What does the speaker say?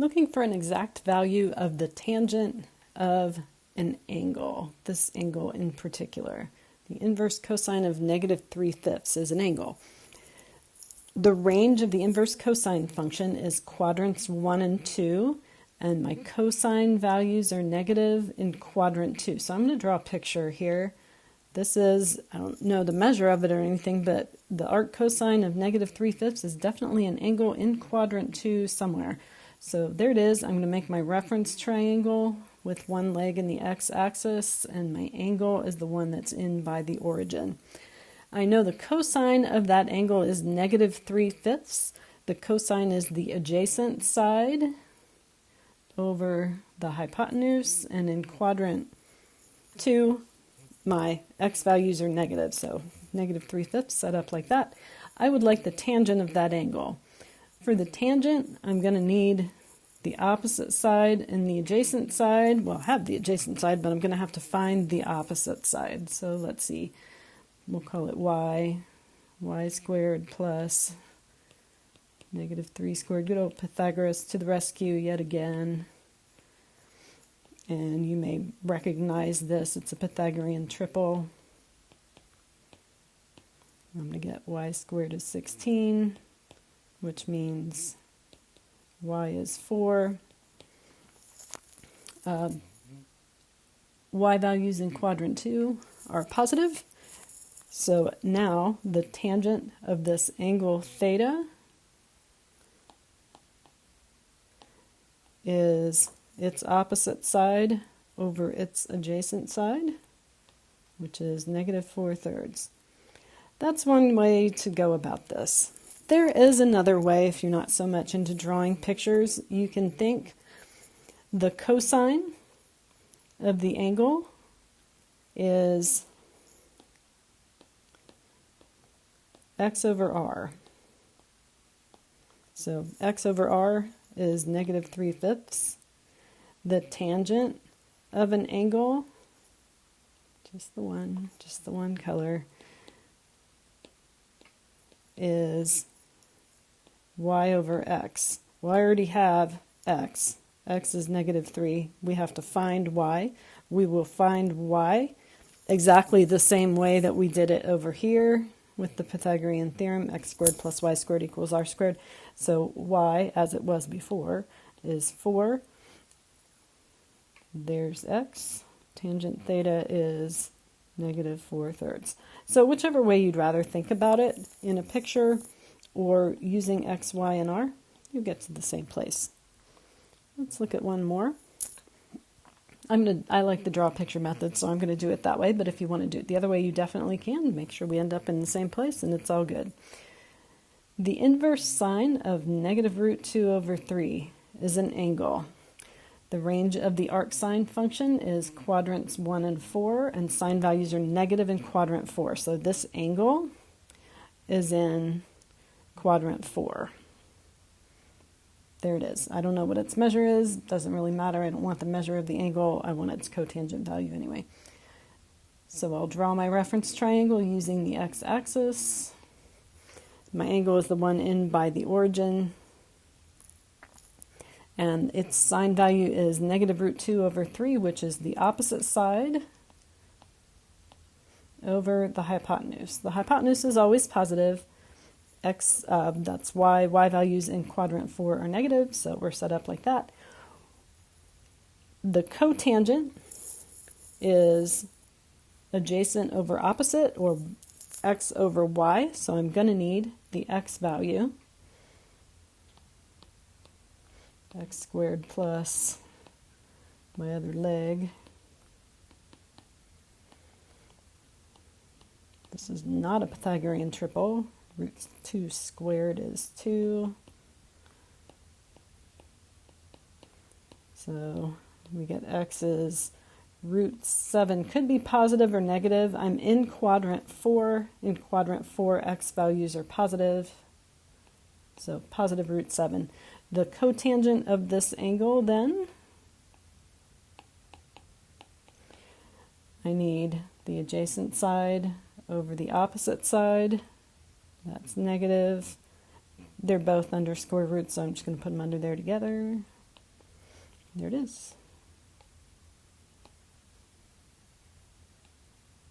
Looking for an exact value of the tangent of an angle, this angle in particular. The inverse cosine of -3/5 is an angle. The range of the inverse cosine function is quadrants 1 and 2, and my cosine values are negative in quadrant 2. So I'm going to draw a picture here. This is, I don't know the measure of it or anything, but the arc cosine of -3/5 is definitely an angle in quadrant 2 somewhere. So there it is. I'm going to make my reference triangle with one leg in the x-axis, and my angle is the one that's in by the origin. I know the cosine of that angle is -3/5. The cosine is the adjacent side over the hypotenuse, and in quadrant 2, my x values are negative, so -3/5 set up like that. I would like the tangent of that angle. For the tangent, I'm going to need the opposite side and the adjacent side. Well, I have the adjacent side, but I'm going to have to find the opposite side. So let's see. We'll call it y squared plus -3 squared. Good old Pythagoras to the rescue yet again. And you may recognize this. It's a Pythagorean triple. I'm going to get y squared is 16, which means y is 4. Y values in quadrant 2 are positive. So now the tangent of this angle theta is its opposite side over its adjacent side, which is -4/3. That's one way to go about this. There is another way if you're not so much into drawing pictures. You can think the cosine of the angle is x over r. So x over r is -3/5. The tangent of an angle, just the one color, is y over x. Well, I already have x. X is -3. We have to find y. We will find y exactly the same way that we did it over here with the Pythagorean theorem, x squared plus y squared equals r squared. So y, as it was before, is 4. There's x. Tangent theta is -4/3. So whichever way you'd rather think about it, in a picture or using x, y, and r, you get to the same place. Let's look at one more. I like the draw picture method, so I'm going to do it that way, but if you want to do it the other way, you definitely can. Make sure we end up in the same place, and it's all good. The inverse sine of -√2/3 is an angle. The range of the arc sine function is quadrants 1 and 4, and sine values are negative in quadrant 4. So this angle is in quadrant 4. There it is. I don't know what its measure is. Doesn't really matter. I don't want the measure of the angle. I want its cotangent value anyway. So I'll draw my reference triangle using the x-axis. My angle is the one in by the origin. And its sine value is -√2/3, which is the opposite side over the hypotenuse. The hypotenuse is always positive. X, that's why y values in quadrant 4 are negative, so we're set up like that. The cotangent is adjacent over opposite, or x over y, so I'm going to need the x value. X squared plus my other leg. This is not a Pythagorean triple. √2 squared is 2. So we get x is √7. Could be positive or negative. I'm in quadrant 4. In quadrant 4, x values are positive. So positive √7. The cotangent of this angle then, I need the adjacent side over the opposite side. That's negative. They're both under square root, so I'm just going to put them under there together. There it is.